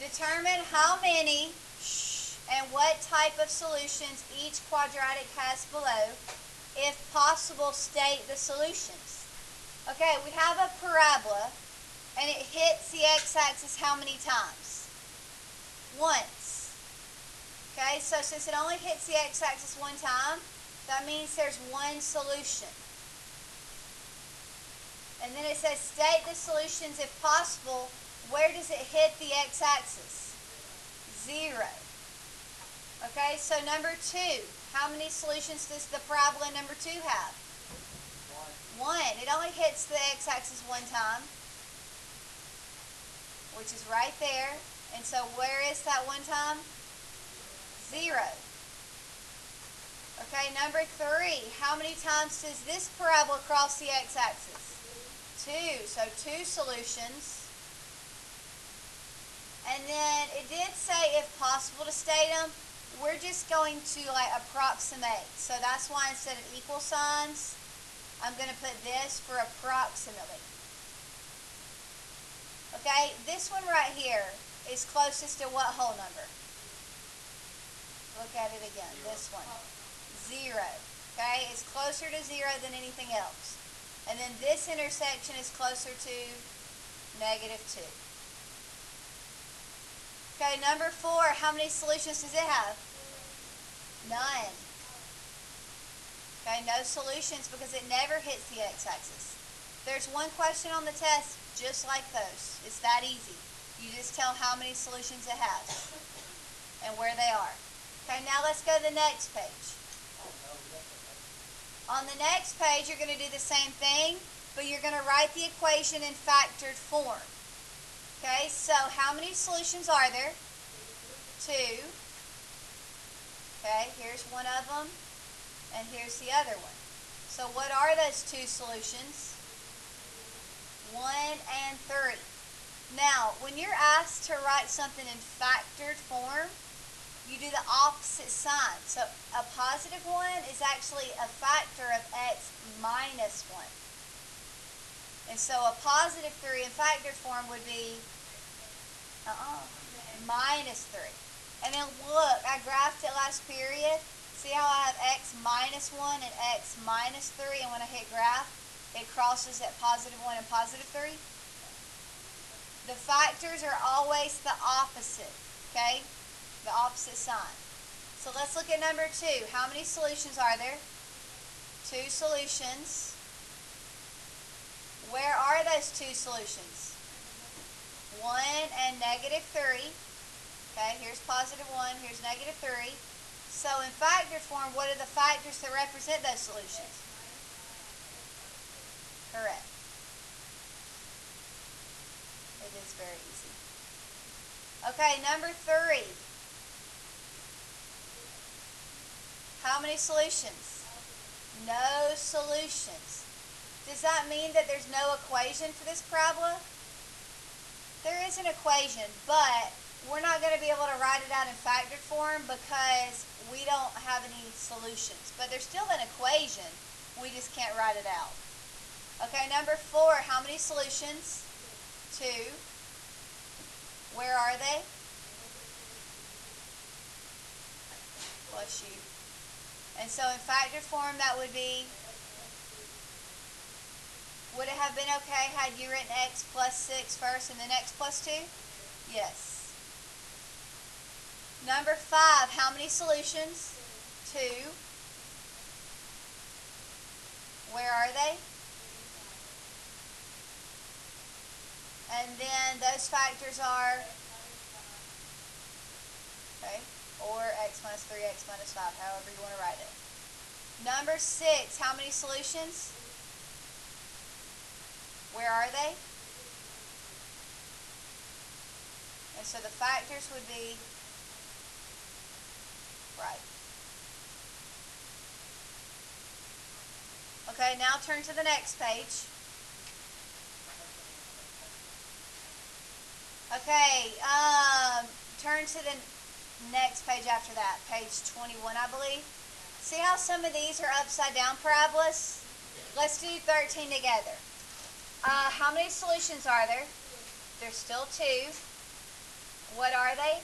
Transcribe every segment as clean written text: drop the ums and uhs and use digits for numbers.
Determine how many and what type of solutions each quadratic has below. If possible, state the solutions. Okay, we have a parabola, and it hits the x-axis how many times? Once. Okay, so since it only hits the x-axis one time, that means there's one solution. And then it says state the solutions if possible. Where does it hit the x-axis? 0. Okay, so number 2. How many solutions does the parabola number 2 have? 1. It only hits the x-axis one time, which is right there. And so where is that one time? 0. Okay, number 3. How many times does this parabola cross the x-axis? 2. So 2 solutions. And then it did say if possible to state them. We're just going to approximate. So that's why instead of equal signs, I'm going to put this for approximately. Okay, this one right here is closest to what whole number? Look at it again, this one. 0. Okay, it's closer to 0 than anything else. And then this intersection is closer to -2. Okay, number 4, how many solutions does it have? None. Okay, no solutions because it never hits the x-axis. There's one question on the test just like those. It's that easy. You just tell how many solutions it has and where they are. Okay, now let's go to the next page. On the next page, you're going to do the same thing, but you're going to write the equation in factored form. Okay, so how many solutions are there? 2. Okay, here's one of them, and here's the other one. So what are those 2 solutions? 1 and 3. Now, when you're asked to write something in factored form, you do the opposite sign. So a positive 1 is actually a factor of x minus 1. And so a positive 3 in factored form would be -3. And then look, I graphed it last period. See how I have x minus 1 and x minus 3, and when I hit graph, it crosses at +1 and +3? The factors are always the opposite, okay? The opposite sign. So let's look at number 2. How many solutions are there? 2 solutions. Where are those 2 solutions? 1 and -3. Okay, here's +1, here's -3. So in factored form, what are the factors that represent those solutions? Correct. It is very easy. Okay, number 3. How many solutions? No solutions. Does that mean that there's no equation for this parabola? There is an equation, but we're not going to be able to write it out in factored form because we don't have any solutions. But there's still an equation. We just can't write it out. Okay, number 4. How many solutions? 2. Where are they? Bless you. And so in factored form, that would be, would it have been okay had you written x plus 6 first and then x plus 2? Yes. Number 5, how many solutions? 2. Where are they? And then those factors are, okay, or x minus 3, x minus 5, however you want to write it. Number 6, how many solutions? Where are they? And so the factors would be right. Okay, now turn to the next page. Okay, turn to the next page after that, page 21, I believe. See how some of these are upside down parabolas? Let's do 13 together. How many solutions are there? There's still 2. What are they?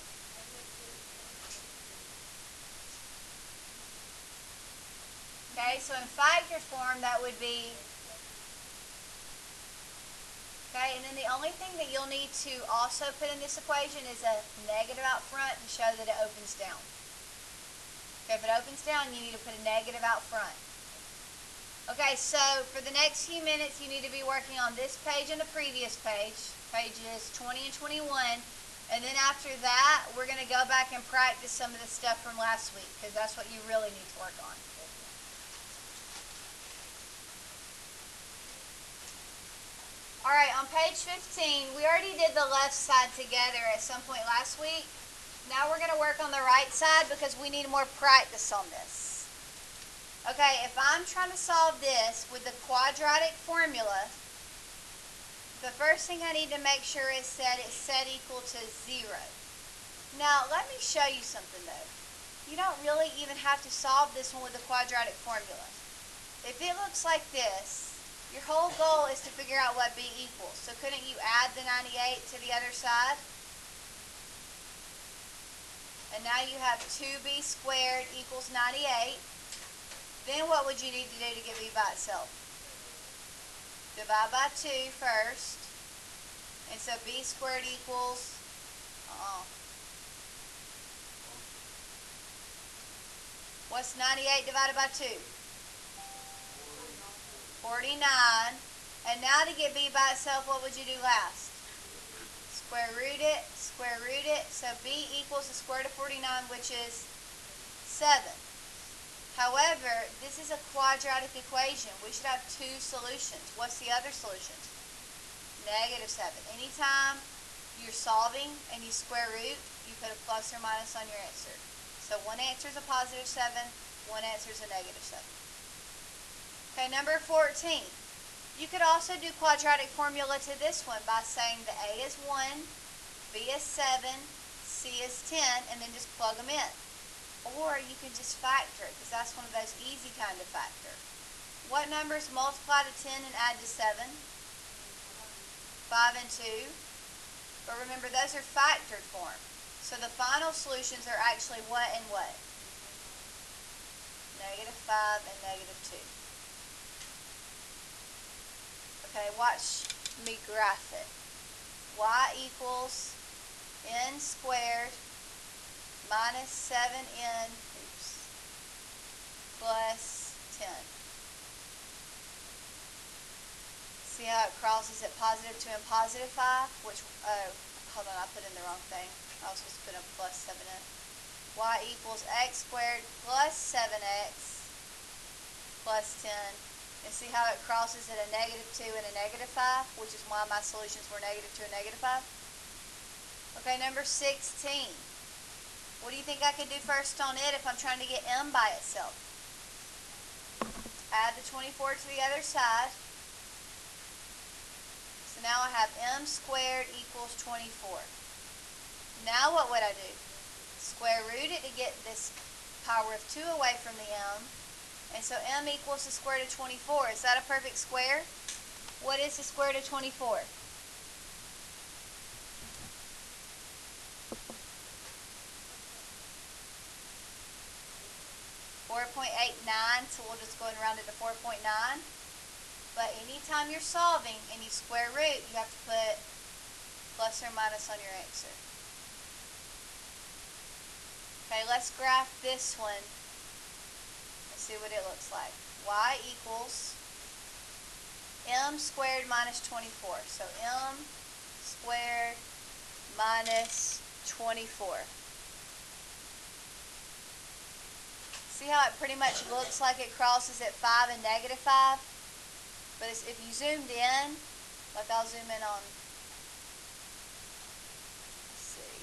Okay, so in factored form that would be, okay, and then the only thing that you'll need to also put in this equation is a negative out front to show that it opens down. Okay, if it opens down, you need to put a negative out front. Okay, so for the next few minutes, you need to be working on this page and the previous page, pages 20 and 21. And then after that, we're going to go back and practice some of the stuff from last week, because that's what you really need to work on. Alright, on page 15, we already did the left side together at some point last week. Now we're going to work on the right side because we need more practice on this. Okay, if I'm trying to solve this with the quadratic formula, the first thing I need to make sure is that it's set equal to 0. Now, let me show you something though. You don't really even have to solve this one with the quadratic formula. If it looks like this, your whole goal is to figure out what b equals. So couldn't you add the 98 to the other side? And now you have 2b squared equals 98. Then what would you need to do to get b by itself? Divide by 2 first. And so b squared equals, what's 98 divided by 2? 49. And now to get b by itself, what would you do last? Square root it, square root it. So b equals the square root of 49, which is 7. However, this is a quadratic equation. We should have two solutions. What's the other solution? Negative 7. Anytime you're solving and you square root, you put a plus or minus on your answer. So one answer is a positive 7, one answer is a negative 7. Okay, number 14. You could also do quadratic formula to this one by saying the a is 1, b is 7, c is 10, and then just plug them in. Or you can just factor it, because that's one of those easy kind of factor. What numbers multiply to 10 and add to 7? 5 and 2. But remember, those are factored form. So the final solutions are actually what and what? Negative 5 and negative 2. Okay, watch me graph it. Y equals n squared minus 7n plus 10. See how it crosses at positive 2 and positive 5? Which, hold on, I put in the wrong thing. I was supposed to put in plus 7n. Y equals x squared plus 7x plus 10. And see how it crosses at a negative 2 and a negative 5? Which is why my solutions were negative 2 and negative 5. Okay, number 16. What do you think I could do first on it if I'm trying to get m by itself? Add the 24 to the other side. So now I have m squared equals 24. Now what would I do? Square root it to get this power of 2 away from the m. And so m equals the square root of 24. Is that a perfect square? What is the square root of 24? 4.89, so we'll just go and round it to 4.9. But anytime you're solving and you square root, you have to put plus or minus on your answer. Okay, let's graph this one and see what it looks like. Y equals m squared minus 24. So m squared minus 24. See how it pretty much looks like it crosses at 5 and negative 5? But if you zoomed in, like I'll zoom in on, let's see.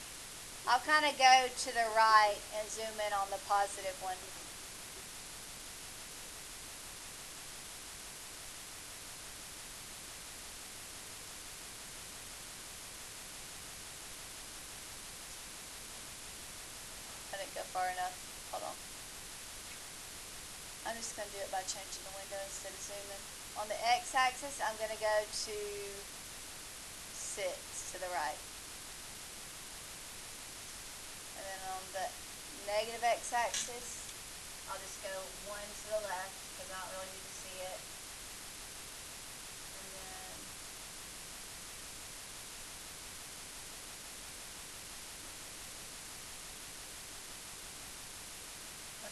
I'll kind of go to the right and zoom in on the positive one. I didn't go far enough. Hold on. I'm just going to do it by changing the window instead of zooming. On the x-axis, I'm going to go to 6 to the right. negative x-axis. I'll just go 1 to the left because I don't really need to see it. And then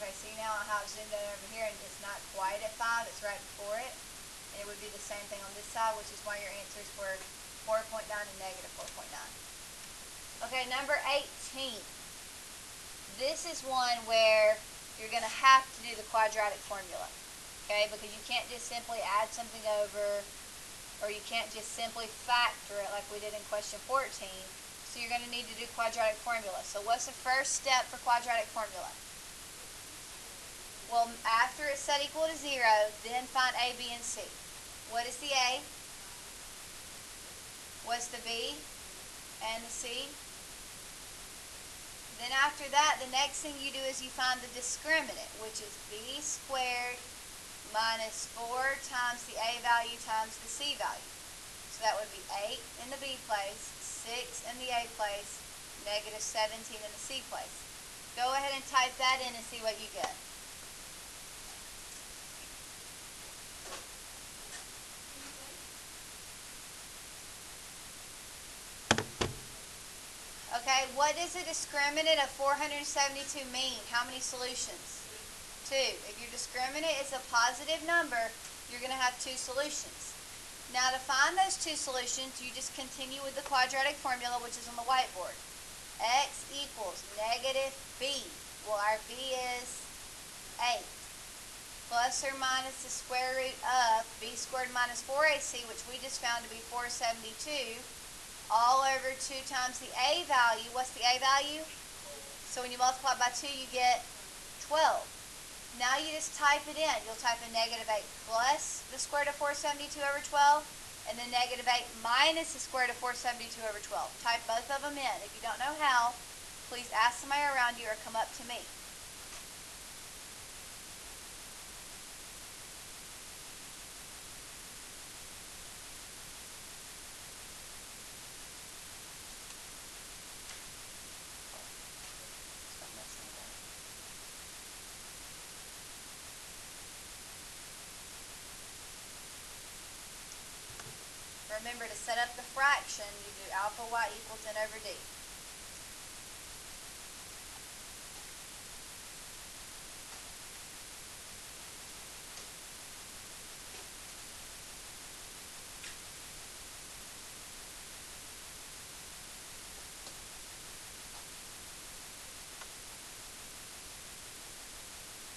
okay, see now how it's zoomed in over here, and it's not quite at 5, it's right before it. And it would be the same thing on this side, which is why your answers were 4.9 and negative 4.9. Okay, number 18. This is one where you're going to have to do the quadratic formula, okay, because you can't just simply add something over, or you can't just simply factor it like we did in question 14. So you're going to need to do quadratic formula. So what's the first step for quadratic formula? Well, after it's set equal to 0, then find A, B, and C. What is the A? What's the B? And the C? Then after that, the next thing you do is you find the discriminant, which is b squared minus 4 times the a value times the c value. So that would be 8 in the b place, 6 in the a place, negative 17 in the c place. Go ahead and type that in and see what you get. Okay, what does the discriminant of 472 mean? How many solutions? 2. If your discriminant is a positive number, you're going to have 2 solutions. Now to find those 2 solutions, you just continue with the quadratic formula, which is on the whiteboard. X equals negative b. Well, our b is 8. Plus or minus the square root of b squared minus 4ac, which we just found to be 472. All over 2 times the a value. What's the a value? So when you multiply by 2, you get 12. Now you just type it in. You'll type in negative 8 plus the square root of 472 over 12, and then negative 8 minus the square root of 472 over 12. Type both of them in. If you don't know how, please ask somebody around you or come up to me. Remember, to set up the fraction, you do alpha y equals n over d.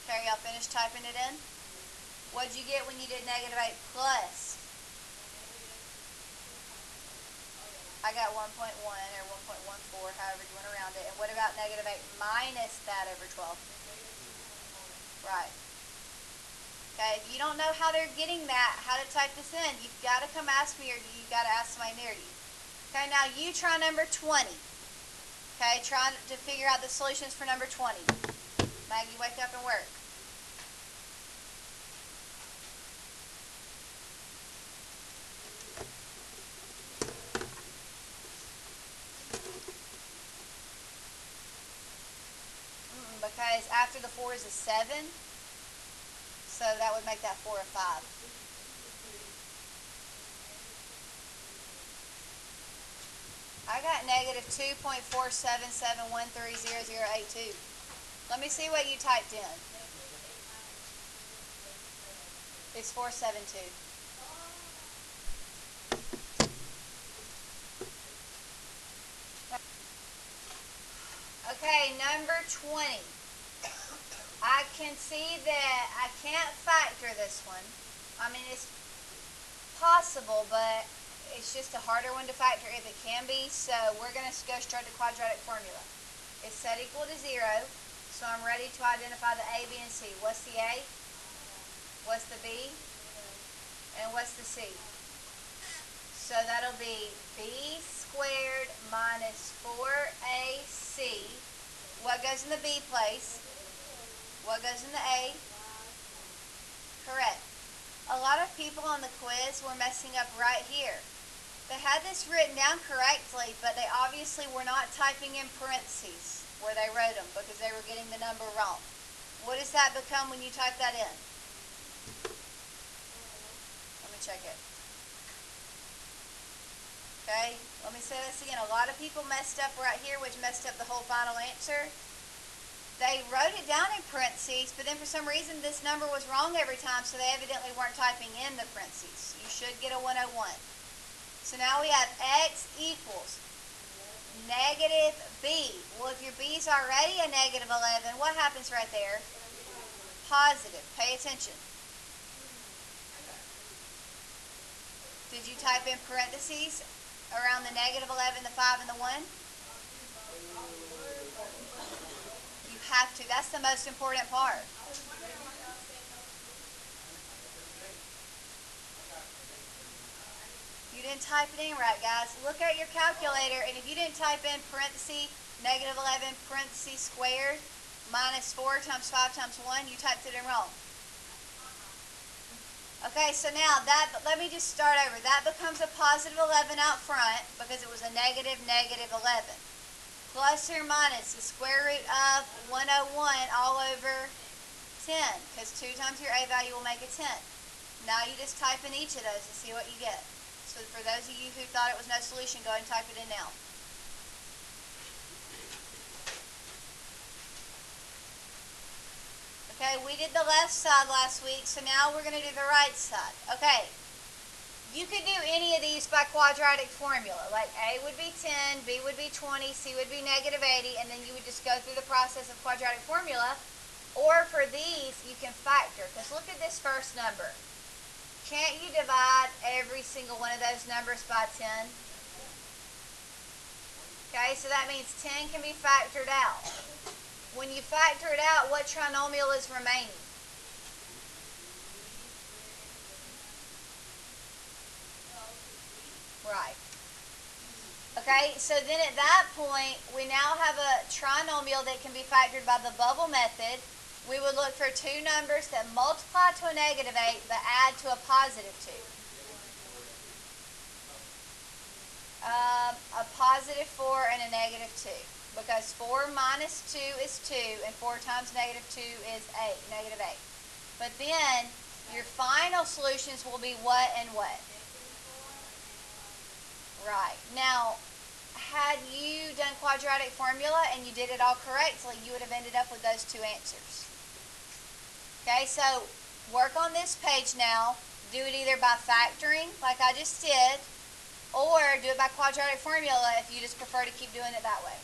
Okay, y'all finished typing it in? What did you get when you did negative 8 plus? I got 1.1 or 1.14, however you went around it. And what about negative 8 minus that over 12? Right. Okay, if you don't know how they're getting that, how to type this in, you've got to come ask me, or you've got to ask somebody near you. Okay, now you try number 20. Okay, try to figure out the solutions for number 20. Maggie, wake up and work. Because after the 4 is a 7, so that would make that 4 a 5. I got negative 2.4771300082. Let me see what you typed in. It's 472. Okay, number 20. I can see that I can't factor this one. I mean, it's possible, but it's just a harder one to factor if it can be. So we're going to go straight to quadratic formula. It's set equal to 0, so I'm ready to identify the a, b, and c. What's the a? What's the b? And what's the c? So that'll be b squared minus 4ac. What goes in the b place? What goes in the a? Correct. A lot of people on the quiz were messing up right here. They had this written down correctly, but they obviously were not typing in parentheses. where they wrote them because they were getting the number wrong. What does that become when you type that in? Let me check it. Okay, let me say this again. A lot of people messed up right here, which messed up the whole final answer. They wrote it down in parentheses, but then for some reason this number was wrong every time, so they evidently weren't typing in the parentheses. You should get a 101. So now we have x equals negative b. Well, if your b is already a negative 11, what happens right there? Positive. Pay attention. Did you type in parentheses around the negative 11, the 5, and the 1? You have to. That's the most important part. You didn't type it in right, guys. Look at your calculator, and if you didn't type in parentheses, negative 11, parentheses squared, minus 4 times 5 times 1, you typed it in wrong. Okay, so now let me just start over. That becomes a positive 11 out front because it was a negative 11. Plus or minus the square root of 101 all over 10, because 2 times your a value will make a 10. Now you just type in each of those and see what you get. So for those of you who thought it was no solution, go ahead and type it in now. Okay, we did the left side last week, so now we're going to do the right side. Okay, you could do any of these by quadratic formula. Like A would be 10, B would be 20, C would be negative 80, and then you would just go through the process of quadratic formula. Or for these, you can factor, because look at this first number. Can't you divide every single one of those numbers by 10? Okay, so that means 10 can be factored out. When you factor it out, what trinomial is remaining? Right. Okay, so then at that point, we now have a trinomial that can be factored by the bubble method. We would look for two numbers that multiply to a negative 8 but add to a positive 2. A positive 4 and a negative 2. Because 4 minus 2 is 2, and 4 times negative 2 is 8, negative 8. But then, your final solutions will be what and what? Right. Now, had you done quadratic formula and you did it all correctly, you would have ended up with those two answers. Okay, so work on this page now. Do it either by factoring, like I just did, or do it by quadratic formula if you just prefer to keep doing it that way.